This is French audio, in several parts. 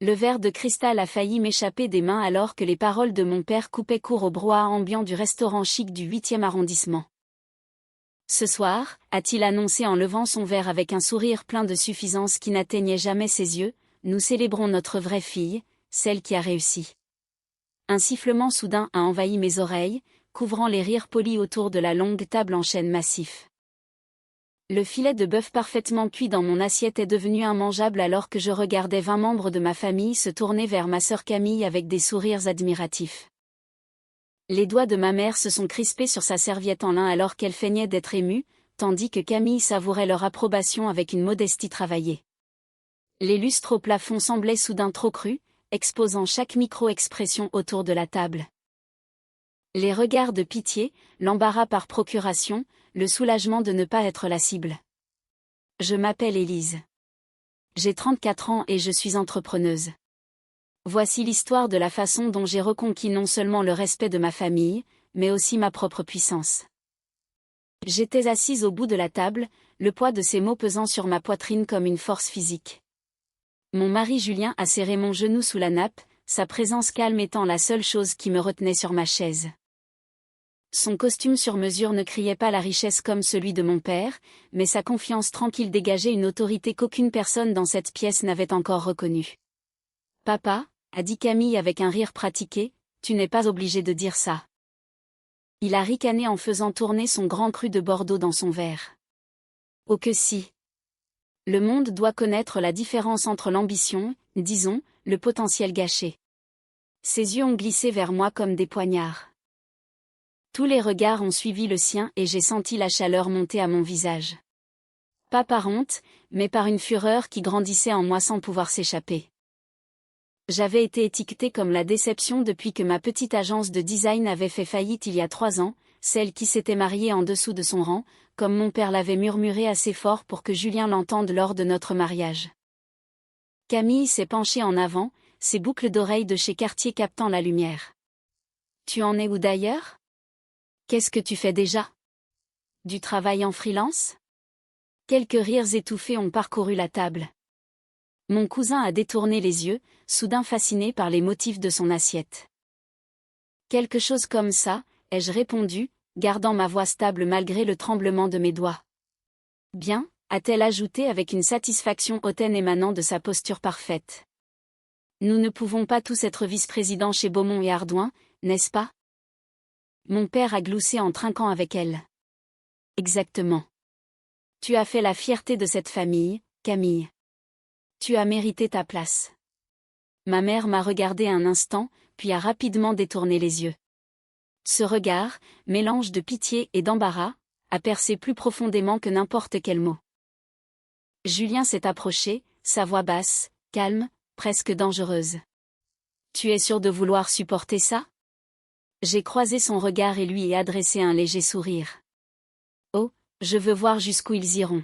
Le verre de cristal a failli m'échapper des mains alors que les paroles de mon père coupaient court au brouhaha ambiant du restaurant chic du 8e arrondissement. Ce soir, a-t-il annoncé en levant son verre avec un sourire plein de suffisance qui n'atteignait jamais ses yeux, nous célébrons notre vraie fille, celle qui a réussi. Un sifflement soudain a envahi mes oreilles, couvrant les rires polis autour de la longue table en chêne massif. Le filet de bœuf parfaitement cuit dans mon assiette est devenu immangeable alors que je regardais 20 membres de ma famille se tourner vers ma sœur Camille avec des sourires admiratifs. Les doigts de ma mère se sont crispés sur sa serviette en lin alors qu'elle feignait d'être émue, tandis que Camille savourait leur approbation avec une modestie travaillée. Les lustres au plafond semblaient soudain trop crus, exposant chaque micro-expression autour de la table. Les regards de pitié, l'embarras par procuration, le soulagement de ne pas être la cible. Je m'appelle Élise. J'ai 34 ans et je suis entrepreneuse. Voici l'histoire de la façon dont j'ai reconquis non seulement le respect de ma famille, mais aussi ma propre puissance. J'étais assise au bout de la table, le poids de ces mots pesant sur ma poitrine comme une force physique. Mon mari Julien a serré mon genou sous la nappe, sa présence calme étant la seule chose qui me retenait sur ma chaise. Son costume sur mesure ne criait pas la richesse comme celui de mon père, mais sa confiance tranquille dégageait une autorité qu'aucune personne dans cette pièce n'avait encore reconnue. « Papa » a dit Camille avec un rire pratiqué, « tu n'es pas obligé de dire ça. » Il a ricané en faisant tourner son grand cru de Bordeaux dans son verre. « Oh que si. Le monde doit connaître la différence entre l'ambition, disons, le potentiel gâché. » Ses yeux ont glissé vers moi comme des poignards. Tous les regards ont suivi le sien et j'ai senti la chaleur monter à mon visage. Pas par honte, mais par une fureur qui grandissait en moi sans pouvoir s'échapper. J'avais été étiquetée comme la déception depuis que ma petite agence de design avait fait faillite il y a 3 ans, celle qui s'était mariée en dessous de son rang, comme mon père l'avait murmuré assez fort pour que Julien l'entende lors de notre mariage. Camille s'est penchée en avant, ses boucles d'oreilles de chez Cartier captant la lumière. « Tu en es où d'ailleurs ? Qu'est-ce que tu fais déjà ? Du travail en freelance ? » Quelques rires étouffés ont parcouru la table. Mon cousin a détourné les yeux, soudain fasciné par les motifs de son assiette. Quelque chose comme ça, ai-je répondu, gardant ma voix stable malgré le tremblement de mes doigts. Bien, a-t-elle ajouté avec une satisfaction hautaine émanant de sa posture parfaite. Nous ne pouvons pas tous être vice-présidents chez Beaumont et Ardouin, n'est-ce pas ? Mon père a gloussé en trinquant avec elle. Exactement. Tu as fait la fierté de cette famille, Camille. Tu as mérité ta place. Ma mère m'a regardé un instant, puis a rapidement détourné les yeux. Ce regard, mélange de pitié et d'embarras, a percé plus profondément que n'importe quel mot. Julien s'est approché, sa voix basse, calme, presque dangereuse. Tu es sûr de vouloir supporter ça ? J'ai croisé son regard et lui ai adressé un léger sourire. Oh, je veux voir jusqu'où ils iront.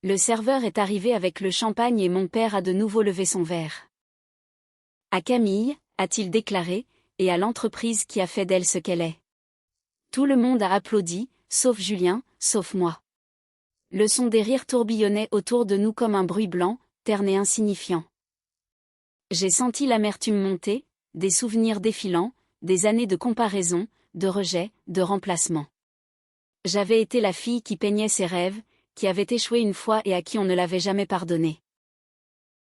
Le serveur est arrivé avec le champagne et mon père a de nouveau levé son verre. À Camille, a-t-il déclaré, et à l'entreprise qui a fait d'elle ce qu'elle est. Tout le monde a applaudi, sauf Julien, sauf moi. Le son des rires tourbillonnait autour de nous comme un bruit blanc, terne et insignifiant. J'ai senti l'amertume monter, des souvenirs défilant, des années de comparaison, de rejet, de remplacement. J'avais été la fille qui peignait ses rêves, qui avait échoué une fois et à qui on ne l'avait jamais pardonné.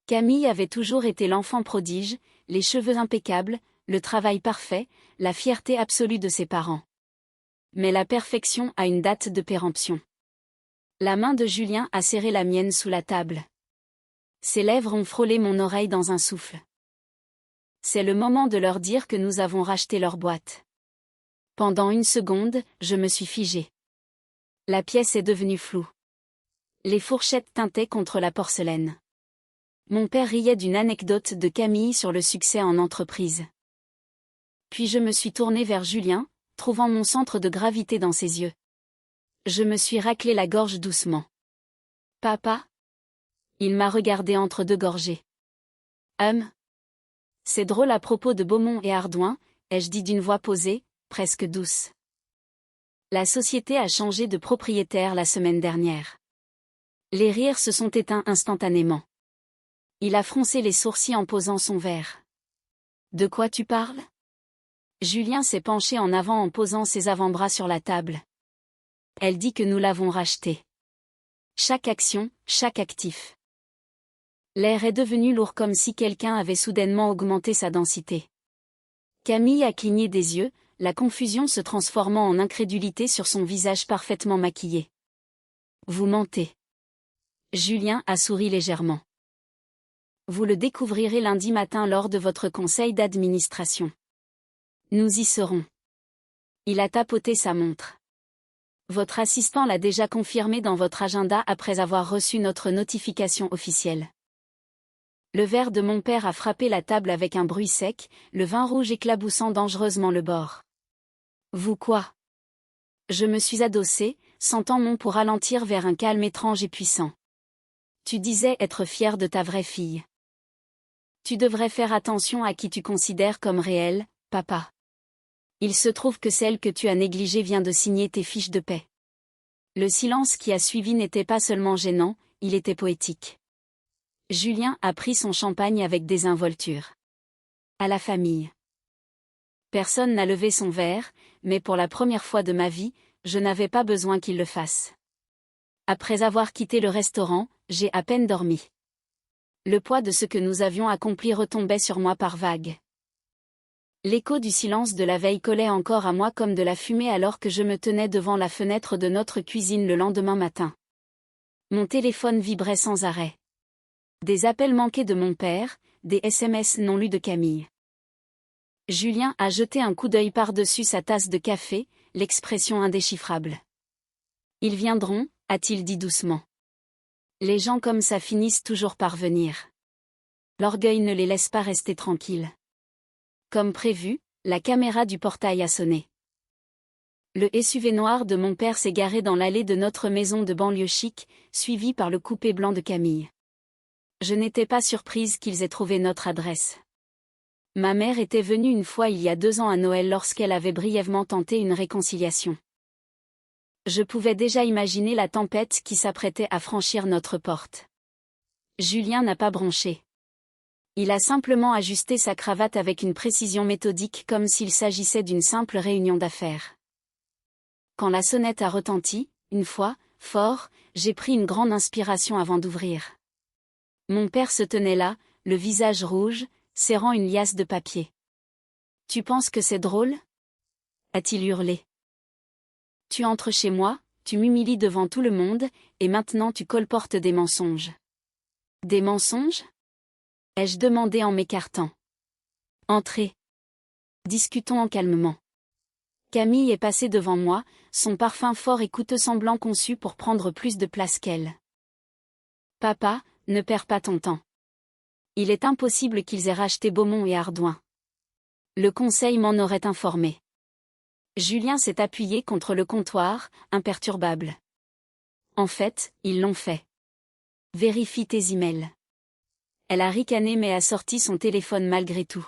Camille avait toujours été l'enfant prodige, les cheveux impeccables, le travail parfait, la fierté absolue de ses parents. Mais la perfection a une date de péremption. La main de Julien a serré la mienne sous la table. Ses lèvres ont frôlé mon oreille dans un souffle. C'est le moment de leur dire que nous avons racheté leur boîte. Pendant une seconde, je me suis figée. La pièce est devenue floue. Les fourchettes tintaient contre la porcelaine. Mon père riait d'une anecdote de Camille sur le succès en entreprise. Puis je me suis tournée vers Julien, trouvant mon centre de gravité dans ses yeux. Je me suis raclé la gorge doucement. « Papa ?» Il m'a regardé entre deux gorgées. C'est drôle à propos de Beaumont et Ardouin, ai-je dit d'une voix posée, presque douce. La société a changé de propriétaire la semaine dernière. Les rires se sont éteints instantanément. Il a froncé les sourcils en posant son verre. De quoi tu parles? Julien s'est penché en avant en posant ses avant-bras sur la table. Elle dit que nous l'avons racheté. Chaque action, chaque actif. L'air est devenu lourd comme si quelqu'un avait soudainement augmenté sa densité. Camille a cligné des yeux, la confusion se transformant en incrédulité sur son visage parfaitement maquillé. Vous mentez. Julien a souri légèrement. Vous le découvrirez lundi matin lors de votre conseil d'administration. Nous y serons. Il a tapoté sa montre. Votre assistant l'a déjà confirmé dans votre agenda après avoir reçu notre notification officielle. Le verre de mon père a frappé la table avec un bruit sec, le vin rouge éclaboussant dangereusement le bord. Vous quoi? Je me suis adossé, sentant mon pouls ralentir vers un calme étrange et puissant. Tu disais être fier de ta vraie fille. Tu devrais faire attention à qui tu considères comme réelle, papa. Il se trouve que celle que tu as négligée vient de signer tes fiches de paix. Le silence qui a suivi n'était pas seulement gênant, il était poétique. Julien a pris son champagne avec désinvolture. À la famille. Personne n'a levé son verre, mais pour la première fois de ma vie, je n'avais pas besoin qu'il le fasse. Après avoir quitté le restaurant, j'ai à peine dormi. Le poids de ce que nous avions accompli retombait sur moi par vagues. L'écho du silence de la veille collait encore à moi comme de la fumée alors que je me tenais devant la fenêtre de notre cuisine le lendemain matin. Mon téléphone vibrait sans arrêt. Des appels manqués de mon père, des SMS non lus de Camille. Julien a jeté un coup d'œil par-dessus sa tasse de café, l'expression indéchiffrable. Ils viendront, a-t-il dit doucement. Les gens comme ça finissent toujours par venir. L'orgueil ne les laisse pas rester tranquilles. Comme prévu, la caméra du portail a sonné. Le SUV noir de mon père s'est garé dans l'allée de notre maison de banlieue chic, suivi par le coupé blanc de Camille. Je n'étais pas surprise qu'ils aient trouvé notre adresse. Ma mère était venue une fois il y a 2 ans à Noël lorsqu'elle avait brièvement tenté une réconciliation. Je pouvais déjà imaginer la tempête qui s'apprêtait à franchir notre porte. Julien n'a pas bronché. Il a simplement ajusté sa cravate avec une précision méthodique comme s'il s'agissait d'une simple réunion d'affaires. Quand la sonnette a retenti, une fois, fort, j'ai pris une grande inspiration avant d'ouvrir. Mon père se tenait là, le visage rouge, serrant une liasse de papier. « Tu penses que c'est drôle » a-t-il hurlé. « Tu entres chez moi, tu m'humilies devant tout le monde, et maintenant tu colportes des mensonges. » « Des mensonges » ai-je demandé en m'écartant. « Entrez. Discutons calmement. » Camille est passée devant moi, son parfum fort et coûteux semblant conçu pour prendre plus de place qu'elle. « Papa, ne perds pas ton temps. Il est impossible qu'ils aient racheté Beaumont et Ardouin. Le conseil m'en aurait informé. » Julien s'est appuyé contre le comptoir, imperturbable. « En fait, ils l'ont fait. Vérifie tes emails. » Elle a ricané mais a sorti son téléphone malgré tout.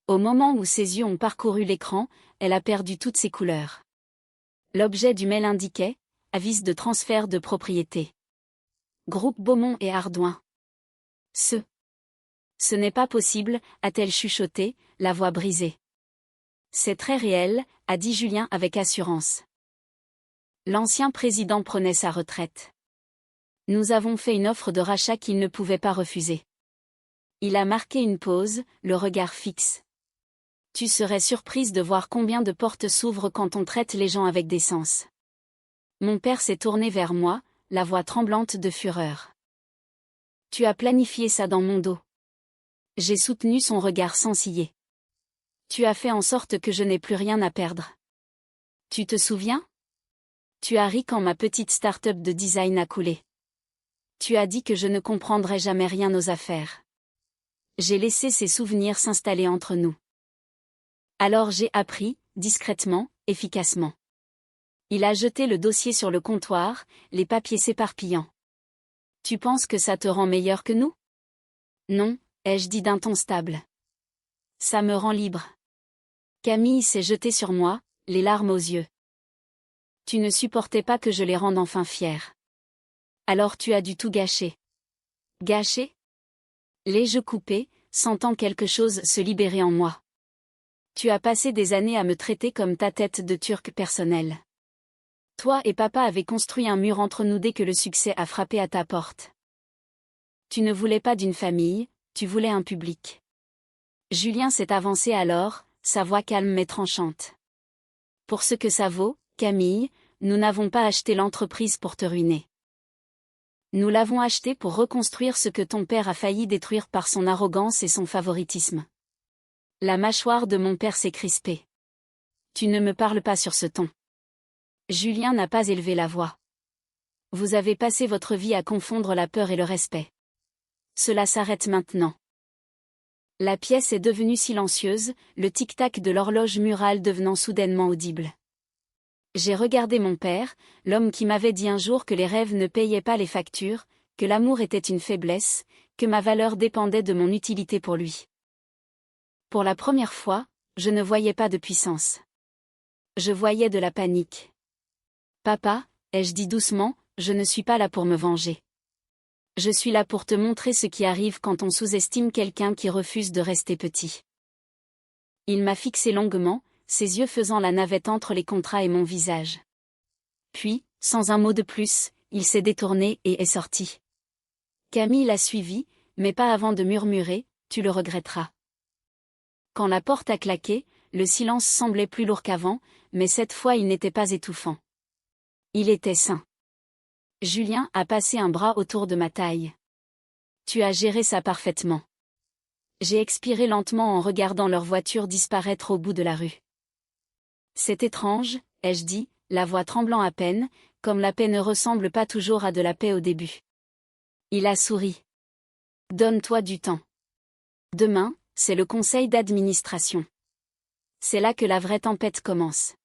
Au moment où ses yeux ont parcouru l'écran, elle a perdu toutes ses couleurs. L'objet du mail indiquait « Avis de transfert de propriété. Groupe Beaumont et Ardouin. » Ce n'est pas possible, a-t-elle chuchoté, la voix brisée. C'est très réel, a dit Julien avec assurance. L'ancien président prenait sa retraite. Nous avons fait une offre de rachat qu'il ne pouvait pas refuser. Il a marqué une pause, le regard fixe. Tu serais surprise de voir combien de portes s'ouvrent quand on traite les gens avec décence. Mon père s'est tourné vers moi, la voix tremblante de fureur. Tu as planifié ça dans mon dos. J'ai soutenu son regard sans ciller. Tu as fait en sorte que je n'ai plus rien à perdre. Tu te souviens? Tu as ri quand ma petite start-up de design a coulé. Tu as dit que je ne comprendrais jamais rien aux affaires. J'ai laissé ces souvenirs s'installer entre nous. Alors j'ai appris, discrètement, efficacement. Il a jeté le dossier sur le comptoir, les papiers s'éparpillant. Tu penses que ça te rend meilleur que nous? Non, ai-je dit d'un ton stable. Ça me rend libre. Camille s'est jetée sur moi, les larmes aux yeux. Tu ne supportais pas que je les rende enfin fiers. Alors tu as dû tout gâcher. Gâcher? Les joues coupées, sentant quelque chose se libérer en moi. Tu as passé des années à me traiter comme ta tête de turc personnelle. Toi et papa avez construit un mur entre nous dès que le succès a frappé à ta porte. Tu ne voulais pas d'une famille, tu voulais un public. Julien s'est avancé alors, sa voix calme mais tranchante. Pour ce que ça vaut, Camille, nous n'avons pas acheté l'entreprise pour te ruiner. Nous l'avons acheté pour reconstruire ce que ton père a failli détruire par son arrogance et son favoritisme. La mâchoire de mon père s'est crispée. Tu ne me parles pas sur ce ton. Julien n'a pas élevé la voix. Vous avez passé votre vie à confondre la peur et le respect. Cela s'arrête maintenant. La pièce est devenue silencieuse, le tic-tac de l'horloge murale devenant soudainement audible. J'ai regardé mon père, l'homme qui m'avait dit un jour que les rêves ne payaient pas les factures, que l'amour était une faiblesse, que ma valeur dépendait de mon utilité pour lui. Pour la première fois, je ne voyais pas de puissance. Je voyais de la panique. Papa, ai-je dit doucement, je ne suis pas là pour me venger. Je suis là pour te montrer ce qui arrive quand on sous-estime quelqu'un qui refuse de rester petit. Il m'a fixé longuement, ses yeux faisant la navette entre les contrats et mon visage. Puis, sans un mot de plus, il s'est détourné et est sorti. Camille l'a suivi, mais pas avant de murmurer, tu le regretteras. Quand la porte a claqué, le silence semblait plus lourd qu'avant, mais cette fois il n'était pas étouffant. Il était sain. Julien a passé un bras autour de ma taille. Tu as géré ça parfaitement. J'ai expiré lentement en regardant leur voiture disparaître au bout de la rue. C'est étrange, ai-je dit, la voix tremblant à peine, comme la paix ne ressemble pas toujours à de la paix au début. Il a souri. Donne-toi du temps. Demain, c'est le conseil d'administration. C'est là que la vraie tempête commence.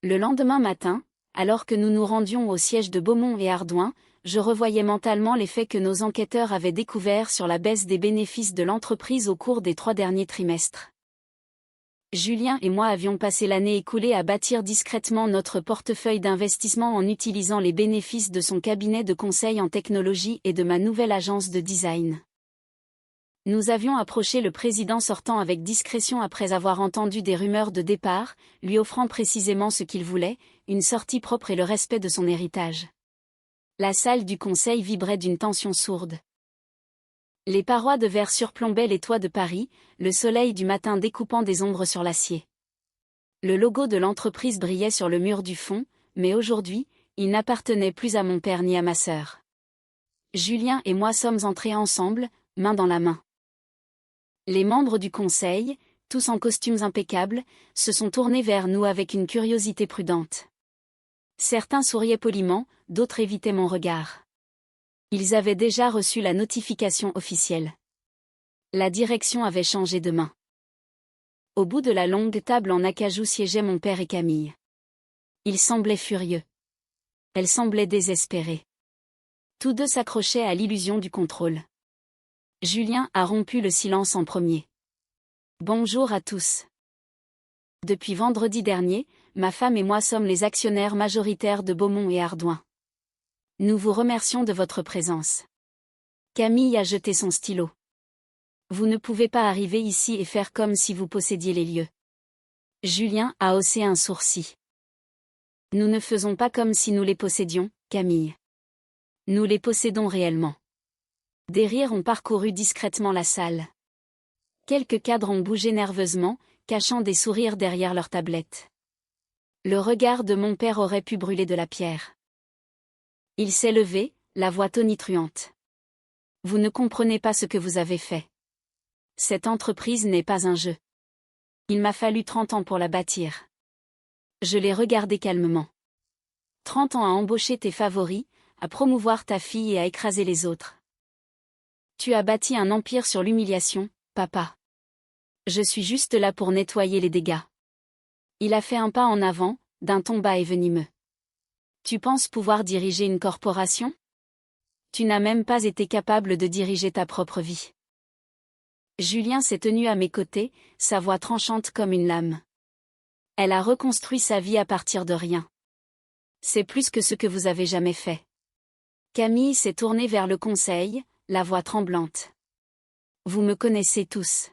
Le lendemain matin, alors que nous nous rendions au siège de Beaumont et Ardouin, je revoyais mentalement les faits que nos enquêteurs avaient découverts sur la baisse des bénéfices de l'entreprise au cours des 3 derniers trimestres. Julien et moi avions passé l'année écoulée à bâtir discrètement notre portefeuille d'investissement en utilisant les bénéfices de son cabinet de conseil en technologie et de ma nouvelle agence de design. Nous avions approché le président sortant avec discrétion après avoir entendu des rumeurs de départ, lui offrant précisément ce qu'il voulait, une sortie propre et le respect de son héritage. La salle du conseil vibrait d'une tension sourde. Les parois de verre surplombaient les toits de Paris, le soleil du matin découpant des ombres sur l'acier. Le logo de l'entreprise brillait sur le mur du fond, mais aujourd'hui, il n'appartenait plus à mon père ni à ma sœur. Julien et moi sommes entrés ensemble, main dans la main. Les membres du conseil, tous en costumes impeccables, se sont tournés vers nous avec une curiosité prudente. Certains souriaient poliment, d'autres évitaient mon regard. Ils avaient déjà reçu la notification officielle. La direction avait changé de main. Au bout de la longue table en acajou siégeaient mon père et Camille. Ils semblaient furieux. Elle semblait désespérée. Tous deux s'accrochaient à l'illusion du contrôle. Julien a rompu le silence en premier. Bonjour à tous. Depuis vendredi dernier, ma femme et moi sommes les actionnaires majoritaires de Beaumont et Ardouin. Nous vous remercions de votre présence. Camille a jeté son stylo. Vous ne pouvez pas arriver ici et faire comme si vous possédiez les lieux. Julien a haussé un sourcil. Nous ne faisons pas comme si nous les possédions, Camille. Nous les possédons réellement. Des rires ont parcouru discrètement la salle. Quelques cadres ont bougé nerveusement, cachant des sourires derrière leurs tablettes. Le regard de mon père aurait pu brûler de la pierre. Il s'est levé, la voix tonitruante. Vous ne comprenez pas ce que vous avez fait. Cette entreprise n'est pas un jeu. Il m'a fallu 30 ans pour la bâtir. Je l'ai regardé calmement. 30 ans à embaucher tes favoris, à promouvoir ta fille et à écraser les autres. Tu as bâti un empire sur l'humiliation, papa. Je suis juste là pour nettoyer les dégâts. Il a fait un pas en avant, d'un ton bas et venimeux. Tu penses pouvoir diriger une corporation? Tu n'as même pas été capable de diriger ta propre vie. Julien s'est tenu à mes côtés, sa voix tranchante comme une lame. Elle a reconstruit sa vie à partir de rien. C'est plus que ce que vous avez jamais fait. Camille s'est tournée vers le conseil, la voix tremblante. Vous me connaissez tous.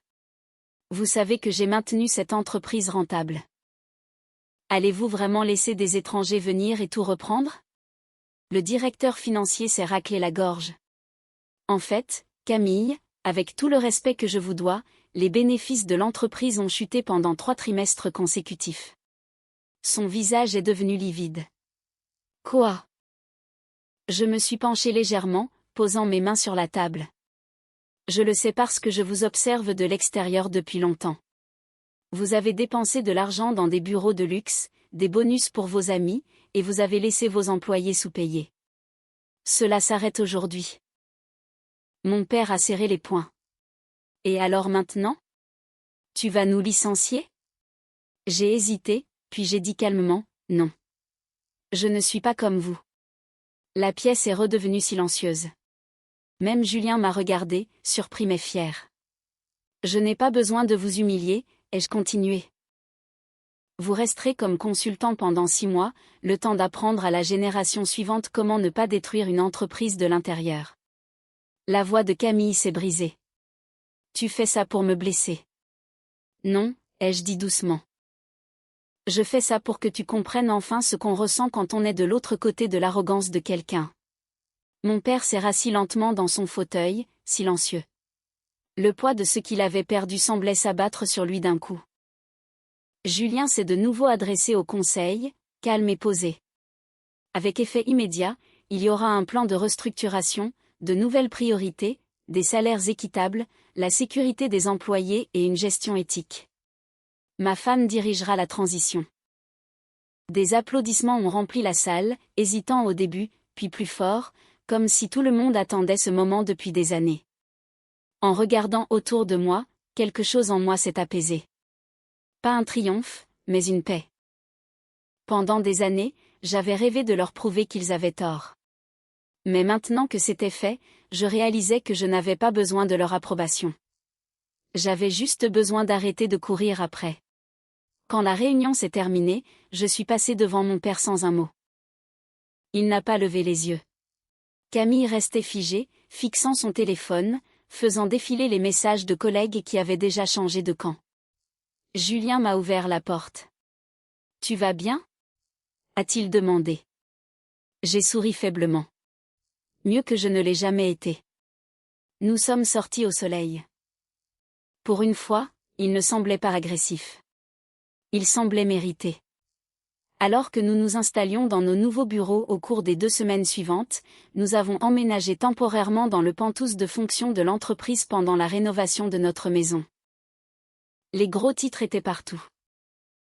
Vous savez que j'ai maintenu cette entreprise rentable. Allez-vous vraiment laisser des étrangers venir et tout reprendre? Le directeur financier s'est raclé la gorge. En fait, Camille, avec tout le respect que je vous dois, les bénéfices de l'entreprise ont chuté pendant 3 trimestres consécutifs. Son visage est devenu livide. Quoi? Je me suis penché légèrement, posant mes mains sur la table. Je le sais parce que je vous observe de l'extérieur depuis longtemps. Vous avez dépensé de l'argent dans des bureaux de luxe, des bonus pour vos amis, et vous avez laissé vos employés sous-payés. Cela s'arrête aujourd'hui. Mon père a serré les poings. Et alors maintenant? Tu vas nous licencier? J'ai hésité, puis j'ai dit calmement, non. Je ne suis pas comme vous. La pièce est redevenue silencieuse. Même Julien m'a regardé, surpris mais fier. Je n'ai pas besoin de vous humilier, ai-je continué. Vous resterez comme consultant pendant 6 mois, le temps d'apprendre à la génération suivante comment ne pas détruire une entreprise de l'intérieur. La voix de Camille s'est brisée. Tu fais ça pour me blesser. Non, ai-je dit doucement. Je fais ça pour que tu comprennes enfin ce qu'on ressent quand on est de l'autre côté de l'arrogance de quelqu'un. Mon père s'est rassis lentement dans son fauteuil, silencieux. Le poids de ce qu'il avait perdu semblait s'abattre sur lui d'un coup. Julien s'est de nouveau adressé au conseil, calme et posé. Avec effet immédiat, il y aura un plan de restructuration, de nouvelles priorités, des salaires équitables, la sécurité des employés et une gestion éthique. Ma femme dirigera la transition. Des applaudissements ont rempli la salle, hésitant au début, puis plus fort, comme si tout le monde attendait ce moment depuis des années. En regardant autour de moi, quelque chose en moi s'est apaisé. Pas un triomphe, mais une paix. Pendant des années, j'avais rêvé de leur prouver qu'ils avaient tort. Mais maintenant que c'était fait, je réalisais que je n'avais pas besoin de leur approbation. J'avais juste besoin d'arrêter de courir après. Quand la réunion s'est terminée, je suis passé devant mon père sans un mot. Il n'a pas levé les yeux. Camille restait figée, fixant son téléphone, faisant défiler les messages de collègues qui avaient déjà changé de camp. Julien m'a ouvert la porte. « Tu vas bien ?» a-t-il demandé. J'ai souri faiblement. Mieux que je ne l'ai jamais été. Nous sommes sortis au soleil. Pour une fois, il ne semblait pas agressif. Il semblait mérité. Alors que nous nous installions dans nos nouveaux bureaux au cours des 2 semaines suivantes, nous avons emménagé temporairement dans le penthouse de fonction de l'entreprise pendant la rénovation de notre maison. Les gros titres étaient partout.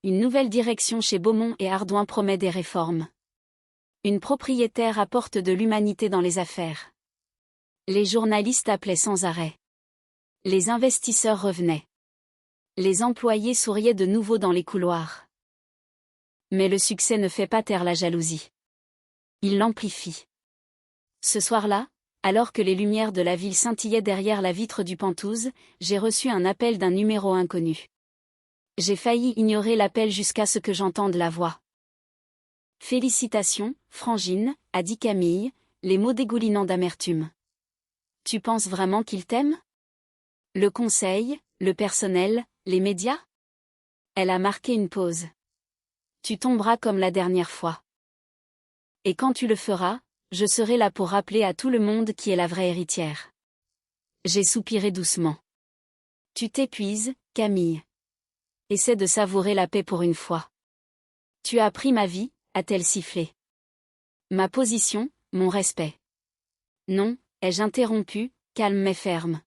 Une nouvelle direction chez Beaumont et Ardouin promet des réformes. Une propriétaire apporte de l'humanité dans les affaires. Les journalistes appelaient sans arrêt. Les investisseurs revenaient. Les employés souriaient de nouveau dans les couloirs. Mais le succès ne fait pas taire la jalousie. Il l'amplifie. Ce soir-là, alors que les lumières de la ville scintillaient derrière la vitre du penthouse, j'ai reçu un appel d'un numéro inconnu. J'ai failli ignorer l'appel jusqu'à ce que j'entende la voix. « Félicitations, Frangine », a dit Camille, les mots dégoulinant d'amertume. « Tu penses vraiment qu'il t'aime ? Le conseil, le personnel, les médias ? » Elle a marqué une pause. « Tu tomberas comme la dernière fois. Et quand tu le feras, je serai là pour rappeler à tout le monde qui est la vraie héritière. » J'ai soupiré doucement. « Tu t'épuises, Camille. Essaie de savourer la paix pour une fois. Tu as pris ma vie, a-t-elle sifflé. Ma position, mon respect. Non, ai-je interrompu, calme mais ferme.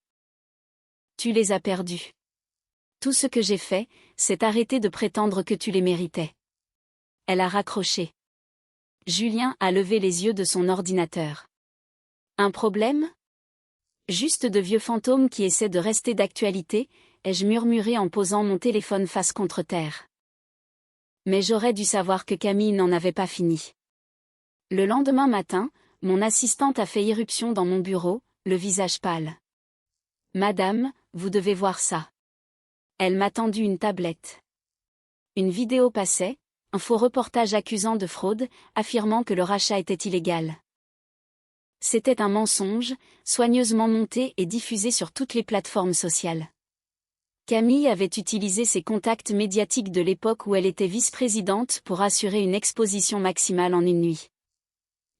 Tu les as perdus. Tout ce que j'ai fait, c'est arrêter de prétendre que tu les méritais. Elle a raccroché. Julien a levé les yeux de son ordinateur. Un problème ? Juste de vieux fantômes qui essaient de rester d'actualité, ai-je murmuré en posant mon téléphone face contre terre. Mais j'aurais dû savoir que Camille n'en avait pas fini. Le lendemain matin, mon assistante a fait irruption dans mon bureau, le visage pâle. « Madame, vous devez voir ça. » Elle m'a tendu une tablette. Une vidéo passait, un faux reportage accusant de fraude, affirmant que le rachat était illégal. C'était un mensonge, soigneusement monté et diffusé sur toutes les plateformes sociales. Camille avait utilisé ses contacts médiatiques de l'époque où elle était vice-présidente pour assurer une exposition maximale en une nuit.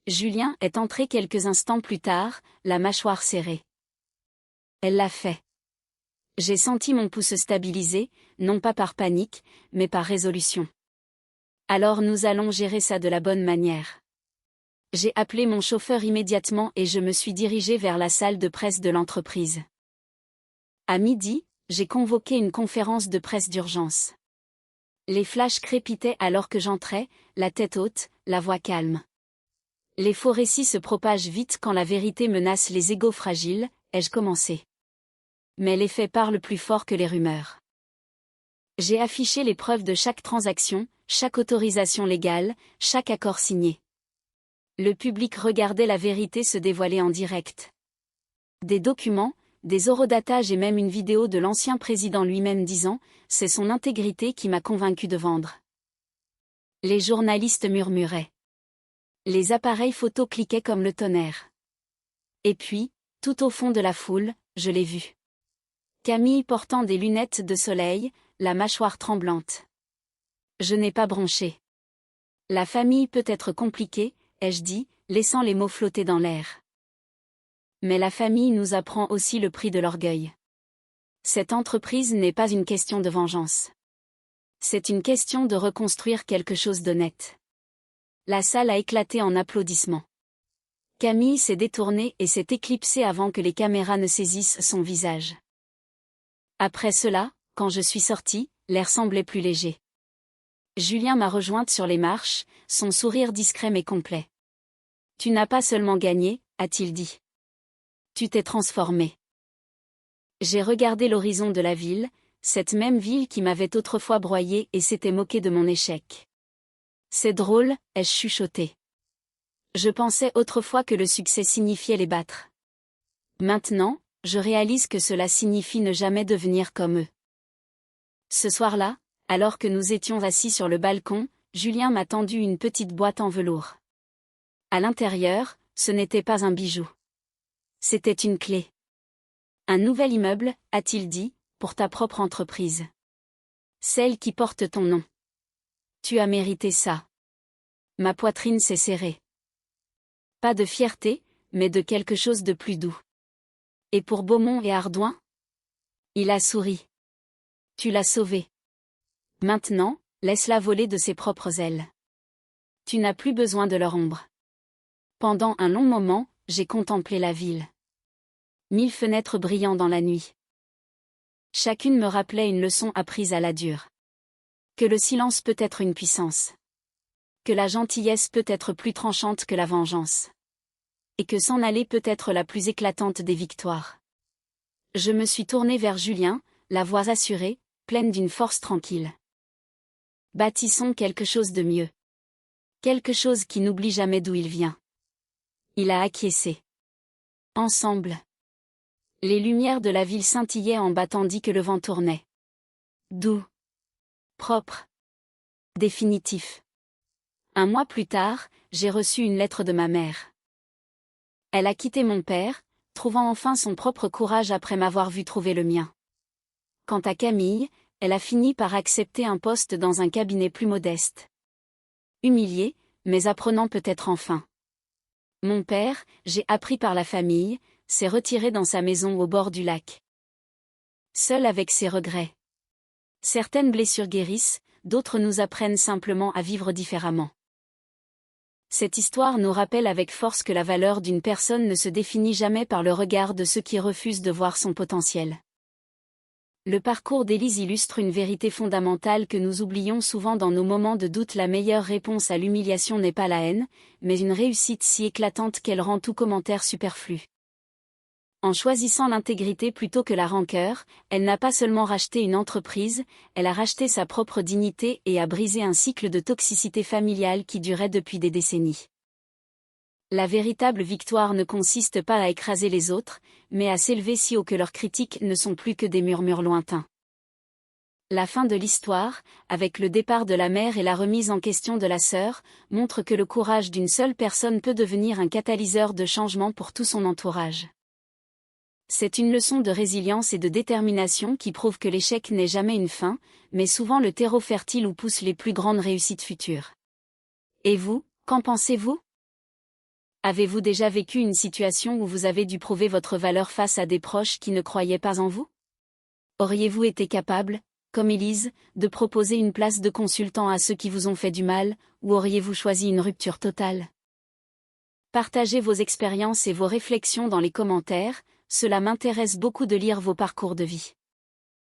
Julien est entré quelques instants plus tard, la mâchoire serrée. Elle l'a fait. J'ai senti mon pouls se stabiliser, non pas par panique, mais par résolution. Alors nous allons gérer ça de la bonne manière. J'ai appelé mon chauffeur immédiatement et je me suis dirigé vers la salle de presse de l'entreprise. À midi, j'ai convoqué une conférence de presse d'urgence. Les flashs crépitaient alors que j'entrais, la tête haute, la voix calme. Les faux récits se propagent vite quand la vérité menace les égos fragiles, ai-je commencé. Mais les faits parlent plus fort que les rumeurs. J'ai affiché les preuves de chaque transaction, chaque autorisation légale, chaque accord signé. Le public regardait la vérité se dévoiler en direct. Des documents, des horodatages et même une vidéo de l'ancien président lui-même disant « C'est son intégrité qui m'a convaincu de vendre ». Les journalistes murmuraient. Les appareils photo cliquaient comme le tonnerre. Et puis, tout au fond de la foule, je l'ai vu. Camille portant des lunettes de soleil, la mâchoire tremblante. Je n'ai pas bronché. La famille peut être compliquée, ai-je dit, laissant les mots flotter dans l'air. Mais la famille nous apprend aussi le prix de l'orgueil. Cette entreprise n'est pas une question de vengeance. C'est une question de reconstruire quelque chose d'honnête. La salle a éclaté en applaudissements. Camille s'est détournée et s'est éclipsée avant que les caméras ne saisissent son visage. Après cela, quand je suis sortie, l'air semblait plus léger. Julien m'a rejointe sur les marches, son sourire discret mais complet. « Tu n'as pas seulement gagné », a-t-il dit. « Tu t'es transformé. » J'ai regardé l'horizon de la ville, cette même ville qui m'avait autrefois broyé et s'était moquée de mon échec. « C'est drôle », ai-je chuchoté. Je pensais autrefois que le succès signifiait les battre. Maintenant, je réalise que cela signifie ne jamais devenir comme eux. Ce soir-là, alors que nous étions assis sur le balcon, Julien m'a tendu une petite boîte en velours. À l'intérieur, ce n'était pas un bijou. C'était une clé. Un nouvel immeuble, a-t-il dit, pour ta propre entreprise. Celle qui porte ton nom. Tu as mérité ça. Ma poitrine s'est serrée. Pas de fierté, mais de quelque chose de plus doux. Et pour Beaumont et Ardouin ? Il a souri. Tu l'as sauvée. Maintenant, laisse-la voler de ses propres ailes. Tu n'as plus besoin de leur ombre. Pendant un long moment, j'ai contemplé la ville. 1000 fenêtres brillant dans la nuit. Chacune me rappelait une leçon apprise à la dure. Que le silence peut être une puissance. Que la gentillesse peut être plus tranchante que la vengeance. Et que s'en aller peut être la plus éclatante des victoires. Je me suis tournée vers Julien, la voix assurée, pleine d'une force tranquille. Bâtissons quelque chose de mieux. Quelque chose qui n'oublie jamais d'où il vient. Il a acquiescé. Ensemble. Les lumières de la ville scintillaient en bas tandis que le vent tournait. Doux. Propre. Définitif. Un mois plus tard, j'ai reçu une lettre de ma mère. Elle a quitté mon père, trouvant enfin son propre courage après m'avoir vu trouver le mien. Quant à Camille, elle a fini par accepter un poste dans un cabinet plus modeste. Humiliée, mais apprenant peut-être enfin. Mon père, j'ai appris par la famille, s'est retiré dans sa maison au bord du lac. Seul avec ses regrets. Certaines blessures guérissent, d'autres nous apprennent simplement à vivre différemment. Cette histoire nous rappelle avec force que la valeur d'une personne ne se définit jamais par le regard de ceux qui refusent de voir son potentiel. Le parcours d'Élise illustre une vérité fondamentale que nous oublions souvent dans nos moments de doute. La meilleure réponse à l'humiliation n'est pas la haine, mais une réussite si éclatante qu'elle rend tout commentaire superflu. En choisissant l'intégrité plutôt que la rancœur, elle n'a pas seulement racheté une entreprise, elle a racheté sa propre dignité et a brisé un cycle de toxicité familiale qui durait depuis des décennies. La véritable victoire ne consiste pas à écraser les autres, mais à s'élever si haut que leurs critiques ne sont plus que des murmures lointains. La fin de l'histoire, avec le départ de la mère et la remise en question de la sœur, montre que le courage d'une seule personne peut devenir un catalyseur de changement pour tout son entourage. C'est une leçon de résilience et de détermination qui prouve que l'échec n'est jamais une fin, mais souvent le terreau fertile où poussent les plus grandes réussites futures. Et vous, qu'en pensez-vous? Avez-vous déjà vécu une situation où vous avez dû prouver votre valeur face à des proches qui ne croyaient pas en vous? Auriez-vous été capable, comme Élise, de proposer une place de consultant à ceux qui vous ont fait du mal, ou auriez-vous choisi une rupture totale? Partagez vos expériences et vos réflexions dans les commentaires, cela m'intéresse beaucoup de lire vos parcours de vie.